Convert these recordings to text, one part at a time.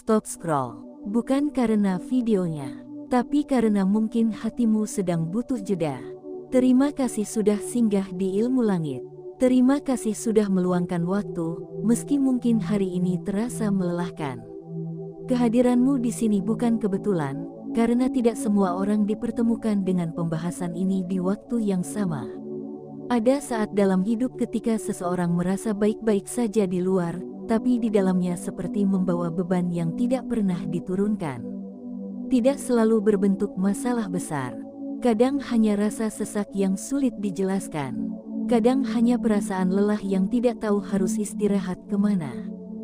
Stop scroll. Bukan karena videonya, tapi karena mungkin hatimu sedang butuh jeda. Terima kasih sudah singgah di Ilmu Langit. Terima kasih sudah meluangkan waktu, meski mungkin hari ini terasa melelahkan. Kehadiranmu di sini bukan kebetulan, karena tidak semua orang dipertemukan dengan pembahasan ini di waktu yang sama. Ada saat dalam hidup ketika seseorang merasa baik-baik saja di luar, tapi di dalamnya seperti membawa beban yang tidak pernah diturunkan. Tidak selalu berbentuk masalah besar. Kadang hanya rasa sesak yang sulit dijelaskan. Kadang hanya perasaan lelah yang tidak tahu harus istirahat kemana.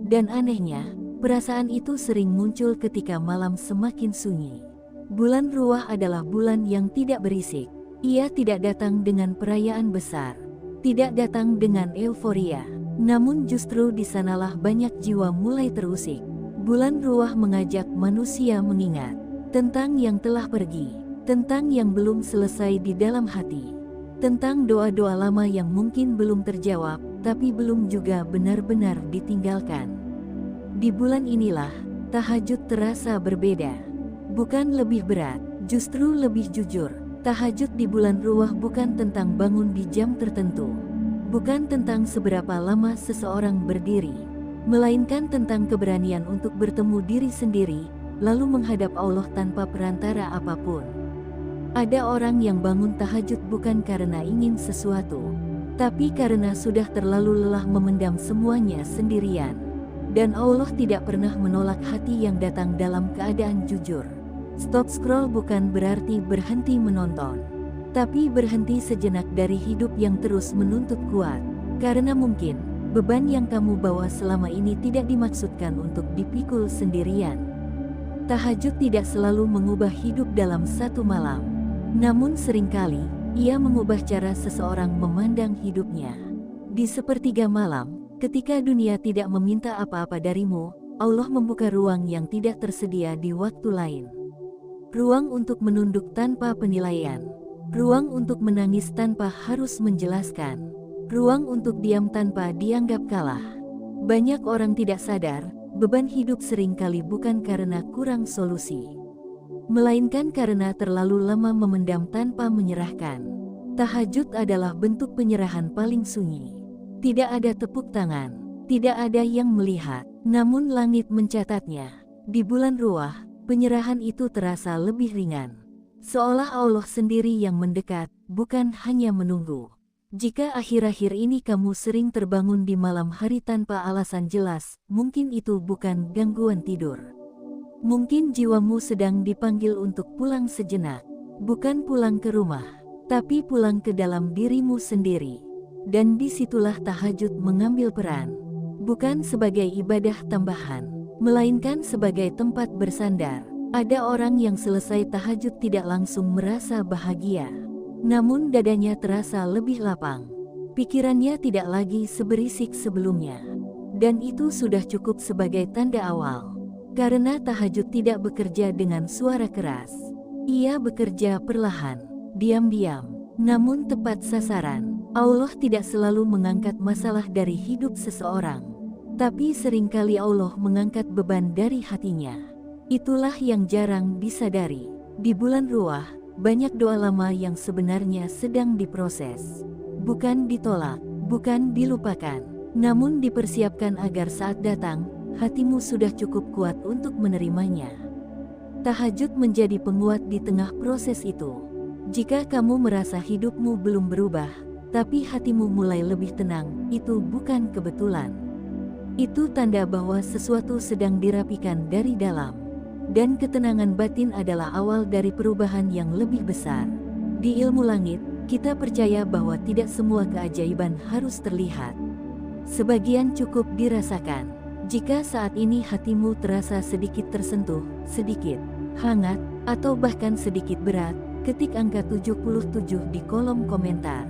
Dan anehnya, perasaan itu sering muncul ketika malam semakin sunyi. Bulan Ruah adalah bulan yang tidak berisik. Ia tidak datang dengan perayaan besar. Tidak datang dengan euforia. Namun justru di sanalah banyak jiwa mulai terusik. Bulan Ruah mengajak manusia mengingat tentang yang telah pergi, tentang yang belum selesai di dalam hati, tentang doa-doa lama yang mungkin belum terjawab, tapi belum juga benar-benar ditinggalkan. Di bulan inilah, tahajud terasa berbeda. Bukan lebih berat, justru lebih jujur. Tahajud di bulan Ruah bukan tentang bangun di jam tertentu. Bukan tentang seberapa lama seseorang berdiri, melainkan tentang keberanian untuk bertemu diri sendiri, lalu menghadap Allah tanpa perantara apapun. Ada orang yang bangun tahajud bukan karena ingin sesuatu, tapi karena sudah terlalu lelah memendam semuanya sendirian. Dan Allah tidak pernah menolak hati yang datang dalam keadaan jujur. Stop scroll bukan berarti berhenti menonton, tapi berhenti sejenak dari hidup yang terus menuntut kuat. Karena mungkin, beban yang kamu bawa selama ini tidak dimaksudkan untuk dipikul sendirian. Tahajud tidak selalu mengubah hidup dalam satu malam. Namun seringkali, ia mengubah cara seseorang memandang hidupnya. Di sepertiga malam, ketika dunia tidak meminta apa-apa darimu, Allah membuka ruang yang tidak tersedia di waktu lain. Ruang untuk menunduk tanpa penilaian. Ruang untuk menangis tanpa harus menjelaskan. Ruang untuk diam tanpa dianggap kalah. Banyak orang tidak sadar, beban hidup seringkali bukan karena kurang solusi, melainkan karena terlalu lama memendam tanpa menyerahkan. Tahajud adalah bentuk penyerahan paling sunyi. Tidak ada tepuk tangan, tidak ada yang melihat, namun langit mencatatnya. Di bulan Ruah, penyerahan itu terasa lebih ringan. Seolah Allah sendiri yang mendekat, bukan hanya menunggu. Jika akhir-akhir ini kamu sering terbangun di malam hari tanpa alasan jelas, mungkin itu bukan gangguan tidur. Mungkin jiwamu sedang dipanggil untuk pulang sejenak. Bukan pulang ke rumah, tapi pulang ke dalam dirimu sendiri. Dan disitulah tahajud mengambil peran. Bukan sebagai ibadah tambahan, melainkan sebagai tempat bersandar. Ada orang yang selesai tahajud tidak langsung merasa bahagia. Namun dadanya terasa lebih lapang. Pikirannya tidak lagi seberisik sebelumnya. Dan itu sudah cukup sebagai tanda awal. Karena tahajud tidak bekerja dengan suara keras. Ia bekerja perlahan, diam-diam, namun tepat sasaran. Allah tidak selalu mengangkat masalah dari hidup seseorang. Tapi seringkali Allah mengangkat beban dari hatinya. Itulah yang jarang disadari. Di bulan Ruah, banyak doa lama yang sebenarnya sedang diproses. Bukan ditolak, bukan dilupakan, namun dipersiapkan agar saat datang, hatimu sudah cukup kuat untuk menerimanya. Tahajud menjadi penguat di tengah proses itu. Jika kamu merasa hidupmu belum berubah, tapi hatimu mulai lebih tenang, itu bukan kebetulan. Itu tanda bahwa sesuatu sedang dirapikan dari dalam. Dan ketenangan batin adalah awal dari perubahan yang lebih besar. Di Ilmu Langit, kita percaya bahwa tidak semua keajaiban harus terlihat. Sebagian cukup dirasakan. Jika saat ini hatimu terasa sedikit tersentuh, sedikit hangat, atau bahkan sedikit berat, ketik angka 77 di kolom komentar.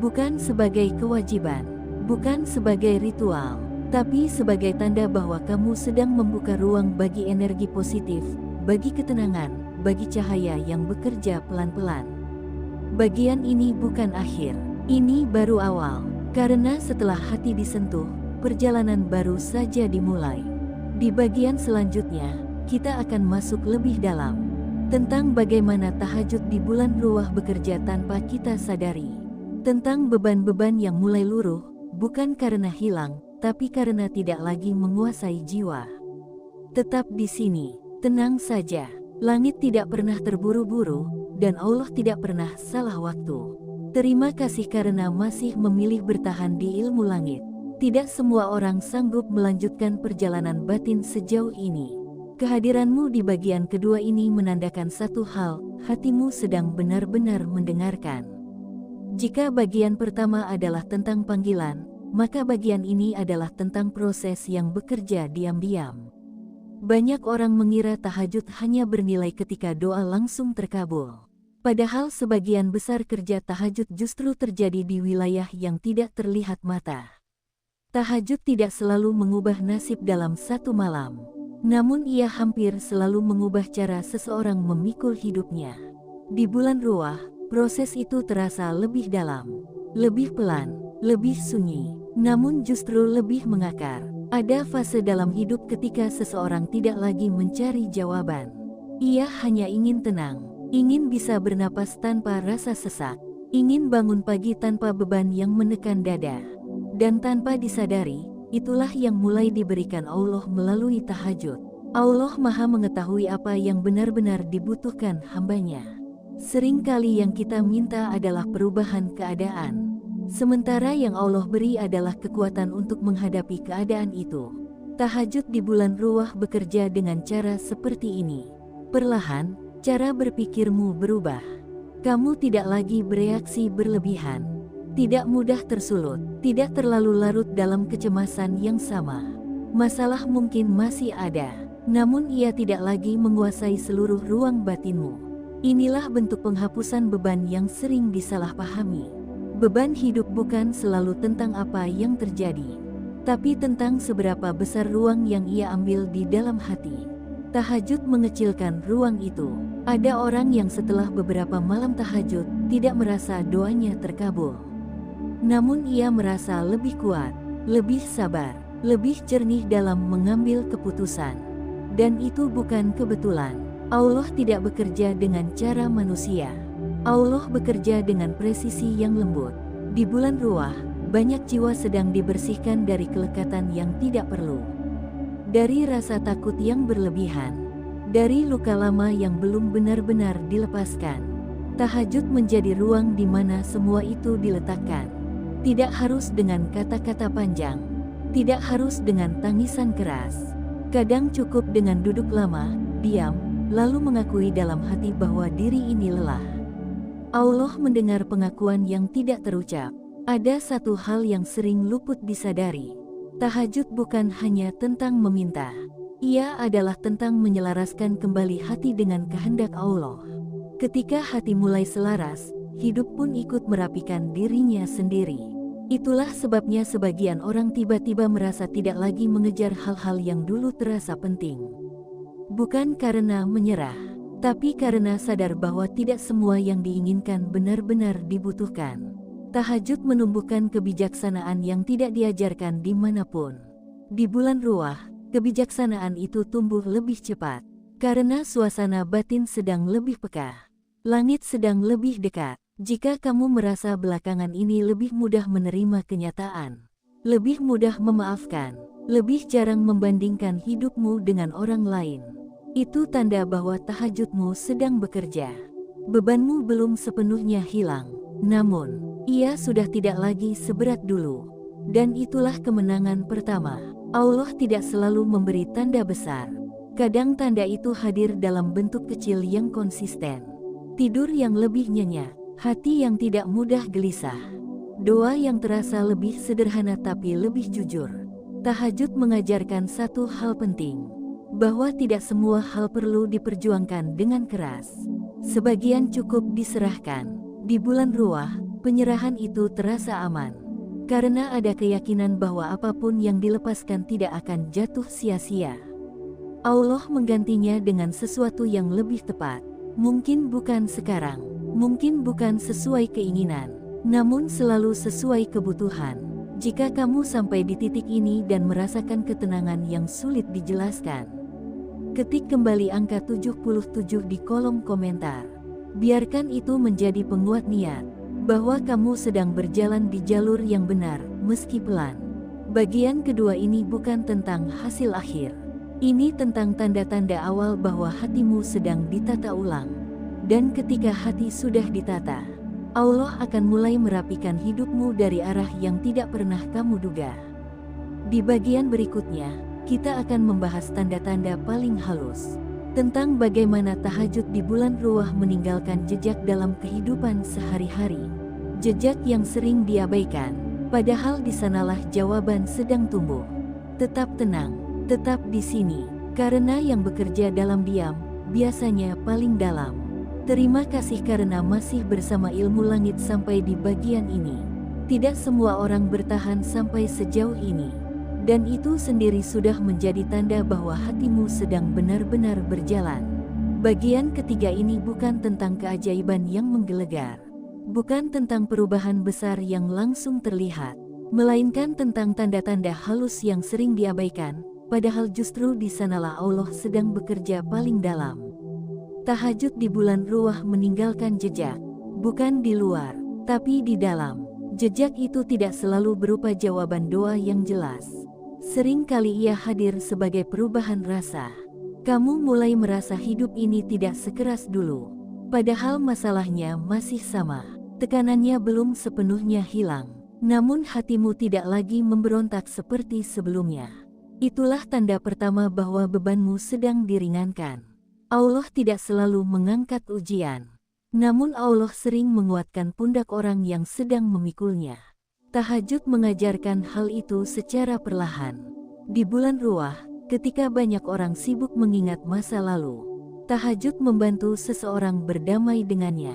Bukan sebagai kewajiban, bukan sebagai ritual, tapi sebagai tanda bahwa kamu sedang membuka ruang bagi energi positif, bagi ketenangan, bagi cahaya yang bekerja pelan-pelan. Bagian ini bukan akhir, ini baru awal, karena setelah hati disentuh, perjalanan baru saja dimulai. Di bagian selanjutnya, kita akan masuk lebih dalam tentang bagaimana tahajud di bulan Ruwah bekerja tanpa kita sadari. Tentang beban-beban yang mulai luruh, bukan karena hilang, tapi karena tidak lagi menguasai jiwa. Tetap di sini, tenang saja. Langit tidak pernah terburu-buru, dan Allah tidak pernah salah waktu. Terima kasih karena masih memilih bertahan di ilmu langit. Tidak semua orang sanggup melanjutkan perjalanan batin sejauh ini. Kehadiranmu di bagian kedua ini menandakan satu hal, hatimu sedang benar-benar mendengarkan. Jika bagian pertama adalah tentang panggilan, maka bagian ini adalah tentang proses yang bekerja diam-diam. Banyak orang mengira tahajud hanya bernilai ketika doa langsung terkabul. Padahal sebagian besar kerja tahajud justru terjadi di wilayah yang tidak terlihat mata. Tahajud tidak selalu mengubah nasib dalam satu malam. Namun ia hampir selalu mengubah cara seseorang memikul hidupnya. Di bulan Ruwah, proses itu terasa lebih dalam, lebih pelan, lebih sunyi, namun justru lebih mengakar. Ada fase dalam hidup ketika seseorang tidak lagi mencari jawaban. Ia hanya ingin tenang, ingin bisa bernapas tanpa rasa sesak, ingin bangun pagi tanpa beban yang menekan dada. Dan tanpa disadari, itulah yang mulai diberikan Allah melalui tahajud. Allah Maha mengetahui apa yang benar-benar dibutuhkan hambanya. Seringkali yang kita minta adalah perubahan keadaan. Sementara yang Allah beri adalah kekuatan untuk menghadapi keadaan itu. Tahajud di bulan Ruwah bekerja dengan cara seperti ini. Perlahan, cara berpikirmu berubah. Kamu tidak lagi bereaksi berlebihan. Tidak mudah tersulut, tidak terlalu larut dalam kecemasan yang sama. Masalah mungkin masih ada, namun ia tidak lagi menguasai seluruh ruang batinmu. Inilah bentuk penghapusan beban yang sering disalahpahami. Beban hidup bukan selalu tentang apa yang terjadi, tapi tentang seberapa besar ruang yang ia ambil di dalam hati. Tahajud mengecilkan ruang itu. Ada orang yang setelah beberapa malam tahajud, tidak merasa doanya terkabul. Namun ia merasa lebih kuat, lebih sabar, lebih jernih dalam mengambil keputusan. Dan itu bukan kebetulan. Allah tidak bekerja dengan cara manusia. Allah bekerja dengan presisi yang lembut. Di bulan Ruwah, banyak jiwa sedang dibersihkan dari kelekatan yang tidak perlu. Dari rasa takut yang berlebihan. Dari luka lama yang belum benar-benar dilepaskan. Tahajud menjadi ruang di mana semua itu diletakkan. Tidak harus dengan kata-kata panjang. Tidak harus dengan tangisan keras. Kadang cukup dengan duduk lama, diam, lalu mengakui dalam hati bahwa diri ini lelah. Allah mendengar pengakuan yang tidak terucap. Ada satu hal yang sering luput disadari. Tahajud bukan hanya tentang meminta. Ia adalah tentang menyelaraskan kembali hati dengan kehendak Allah. Ketika hati mulai selaras, hidup pun ikut merapikan dirinya sendiri. Itulah sebabnya sebagian orang tiba-tiba merasa tidak lagi mengejar hal-hal yang dulu terasa penting. Bukan karena menyerah, tapi karena sadar bahwa tidak semua yang diinginkan benar-benar dibutuhkan. Tahajud menumbuhkan kebijaksanaan yang tidak diajarkan dimanapun. Di bulan Ruwah, kebijaksanaan itu tumbuh lebih cepat. Karena suasana batin sedang lebih peka. Langit sedang lebih dekat. Jika kamu merasa belakangan ini lebih mudah menerima kenyataan, lebih mudah memaafkan, lebih jarang membandingkan hidupmu dengan orang lain, itu tanda bahwa tahajudmu sedang bekerja. Bebanmu belum sepenuhnya hilang, namun ia sudah tidak lagi seberat dulu. Dan itulah kemenangan pertama. Allah tidak selalu memberi tanda besar. Kadang tanda itu hadir dalam bentuk kecil yang konsisten. Tidur yang lebih nyenyak, hati yang tidak mudah gelisah, doa yang terasa lebih sederhana tapi lebih jujur. Tahajud mengajarkan satu hal penting, bahwa tidak semua hal perlu diperjuangkan dengan keras. Sebagian cukup diserahkan. Di bulan Ruwah, penyerahan itu terasa aman. Karena ada keyakinan bahwa apapun yang dilepaskan tidak akan jatuh sia-sia. Allah menggantinya dengan sesuatu yang lebih tepat. Mungkin bukan sekarang, mungkin bukan sesuai keinginan, namun selalu sesuai kebutuhan. Jika kamu sampai di titik ini dan merasakan ketenangan yang sulit dijelaskan, ketik kembali angka 77 di kolom komentar. Biarkan itu menjadi penguat niat bahwa kamu sedang berjalan di jalur yang benar, meski pelan. Bagian kedua ini bukan tentang hasil akhir. Ini tentang tanda-tanda awal bahwa hatimu sedang ditata ulang. Dan ketika hati sudah ditata, Allah akan mulai merapikan hidupmu dari arah yang tidak pernah kamu duga. Di bagian berikutnya, kita akan membahas tanda-tanda paling halus tentang bagaimana tahajud di bulan Ruwah meninggalkan jejak dalam kehidupan sehari-hari. Jejak yang sering diabaikan, padahal di sanalah jawaban sedang tumbuh. Tetap tenang, tetap di sini, karena yang bekerja dalam diam, biasanya paling dalam. Terima kasih karena masih bersama Ilmu Langit sampai di bagian ini. Tidak semua orang bertahan sampai sejauh ini. Dan itu sendiri sudah menjadi tanda bahwa hatimu sedang benar-benar berjalan. Bagian ketiga ini bukan tentang keajaiban yang menggelegar. Bukan tentang perubahan besar yang langsung terlihat. Melainkan tentang tanda-tanda halus yang sering diabaikan, padahal justru di sanalah Allah sedang bekerja paling dalam. Tahajud di bulan Ruwah meninggalkan jejak, bukan di luar, tapi di dalam. Jejak itu tidak selalu berupa jawaban doa yang jelas. Sering kali ia hadir sebagai perubahan rasa. Kamu mulai merasa hidup ini tidak sekeras dulu. Padahal masalahnya masih sama. Tekanannya belum sepenuhnya hilang. Namun hatimu tidak lagi memberontak seperti sebelumnya. Itulah tanda pertama bahwa bebanmu sedang diringankan. Allah tidak selalu mengangkat ujian. Namun Allah sering menguatkan pundak orang yang sedang memikulnya. Tahajud mengajarkan hal itu secara perlahan. Di bulan Ruwah, ketika banyak orang sibuk mengingat masa lalu, tahajud membantu seseorang berdamai dengannya.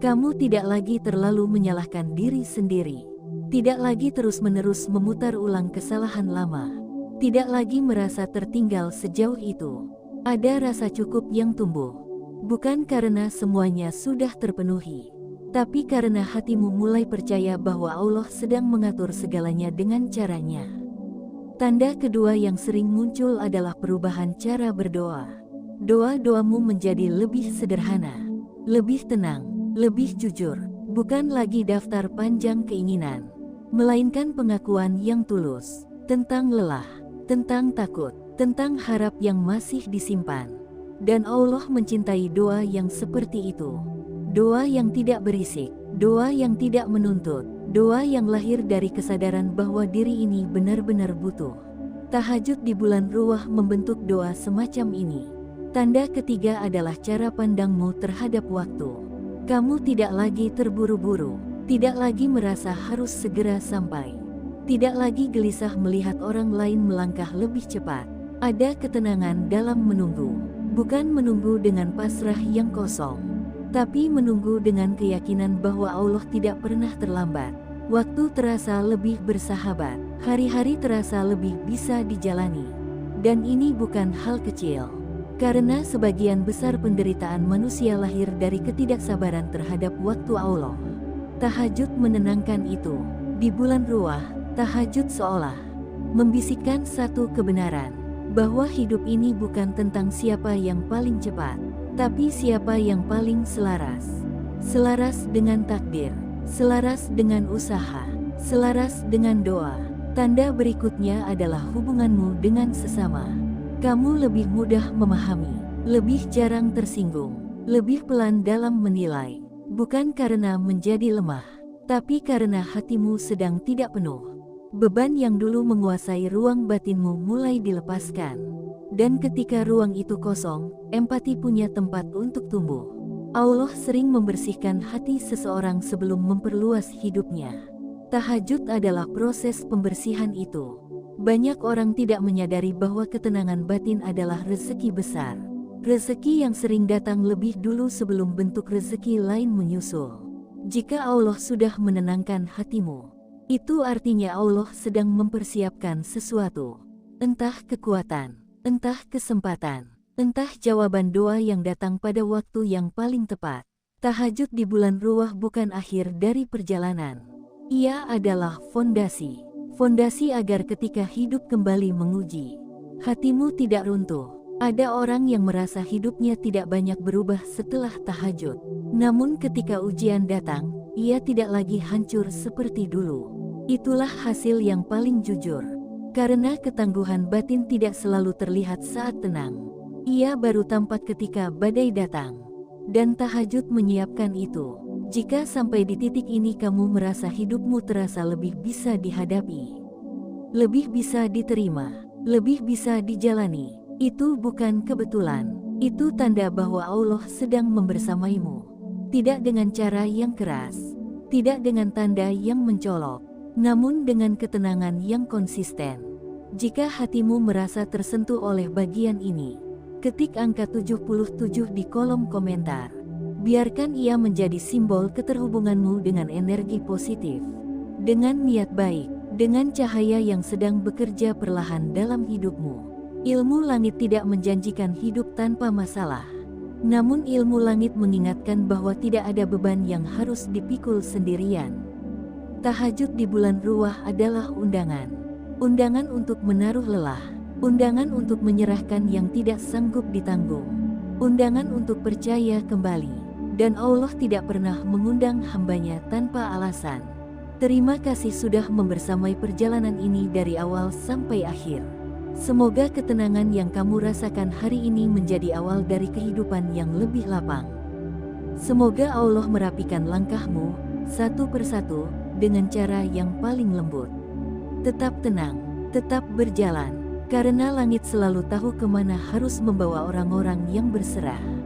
Kamu tidak lagi terlalu menyalahkan diri sendiri. Tidak lagi terus-menerus memutar ulang kesalahan lama. Tidak lagi merasa tertinggal sejauh itu. Ada rasa cukup yang tumbuh. Bukan karena semuanya sudah terpenuhi, tapi karena hatimu mulai percaya bahwa Allah sedang mengatur segalanya dengan caranya. Tanda kedua yang sering muncul adalah perubahan cara berdoa. Doa-doamu menjadi lebih sederhana, lebih tenang, lebih jujur. Bukan lagi daftar panjang keinginan, melainkan pengakuan yang tulus tentang lelah, tentang takut, tentang harap yang masih disimpan. Dan Allah mencintai doa yang seperti itu. Doa yang tidak berisik, doa yang tidak menuntut, doa yang lahir dari kesadaran bahwa diri ini benar-benar butuh. Tahajud di bulan Ruwah membentuk doa semacam ini. Tanda ketiga adalah cara pandangmu terhadap waktu. Kamu tidak lagi terburu-buru, tidak lagi merasa harus segera sampai, tidak lagi gelisah melihat orang lain melangkah lebih cepat. Ada ketenangan dalam menunggu, bukan menunggu dengan pasrah yang kosong, tapi menunggu dengan keyakinan bahwa Allah tidak pernah terlambat. Waktu terasa lebih bersahabat, hari-hari terasa lebih bisa dijalani. Dan ini bukan hal kecil, karena sebagian besar penderitaan manusia lahir dari ketidaksabaran terhadap waktu Allah. Tahajud menenangkan itu. Di bulan Ruwah, tahajud seolah membisikkan satu kebenaran, bahwa hidup ini bukan tentang siapa yang paling cepat, tapi siapa yang paling selaras. Selaras dengan takdir, selaras dengan usaha, selaras dengan doa. Tanda berikutnya adalah hubunganmu dengan sesama. Kamu lebih mudah memahami, lebih jarang tersinggung, lebih pelan dalam menilai. Bukan karena menjadi lemah, tapi karena hatimu sedang tidak penuh. Beban yang dulu menguasai ruang batinmu mulai dilepaskan. Dan ketika ruang itu kosong, empati punya tempat untuk tumbuh. Allah sering membersihkan hati seseorang sebelum memperluas hidupnya. Tahajud adalah proses pembersihan itu. Banyak orang tidak menyadari bahwa ketenangan batin adalah rezeki besar. Rezeki yang sering datang lebih dulu sebelum bentuk rezeki lain menyusul. Jika Allah sudah menenangkan hatimu, itu artinya Allah sedang mempersiapkan sesuatu. Entah kekuatan, entah kesempatan, entah jawaban doa yang datang pada waktu yang paling tepat. Tahajud di bulan Ruwah bukan akhir dari perjalanan. Ia adalah fondasi. Fondasi agar ketika hidup kembali menguji, hatimu tidak runtuh. Ada orang yang merasa hidupnya tidak banyak berubah setelah tahajud. Namun ketika ujian datang, ia tidak lagi hancur seperti dulu. Itulah hasil yang paling jujur. Karena ketangguhan batin tidak selalu terlihat saat tenang. Ia baru tampak ketika badai datang. Dan tahajud menyiapkan itu. Jika sampai di titik ini kamu merasa hidupmu terasa lebih bisa dihadapi, lebih bisa diterima, lebih bisa dijalani, itu bukan kebetulan. Itu tanda bahwa Allah sedang membersamaimu. Tidak dengan cara yang keras, tidak dengan tanda yang mencolok, namun dengan ketenangan yang konsisten. Jika hatimu merasa tersentuh oleh bagian ini, ketik angka 77 di kolom komentar. Biarkan ia menjadi simbol keterhubunganmu dengan energi positif, dengan niat baik, dengan cahaya yang sedang bekerja perlahan dalam hidupmu. Ilmu langit tidak menjanjikan hidup tanpa masalah. Namun ilmu langit mengingatkan bahwa tidak ada beban yang harus dipikul sendirian. Tahajud di bulan Ruwah adalah undangan. Undangan untuk menaruh lelah. Undangan untuk menyerahkan yang tidak sanggup ditanggung. Undangan untuk percaya kembali. Dan Allah tidak pernah mengundang hambanya tanpa alasan. Terima kasih sudah membersamai perjalanan ini dari awal sampai akhir. Semoga ketenangan yang kamu rasakan hari ini menjadi awal dari kehidupan yang lebih lapang. Semoga Allah merapikan langkahmu, satu persatu, dengan cara yang paling lembut. Tetap tenang, tetap berjalan, karena langit selalu tahu kemana harus membawa orang-orang yang berserah.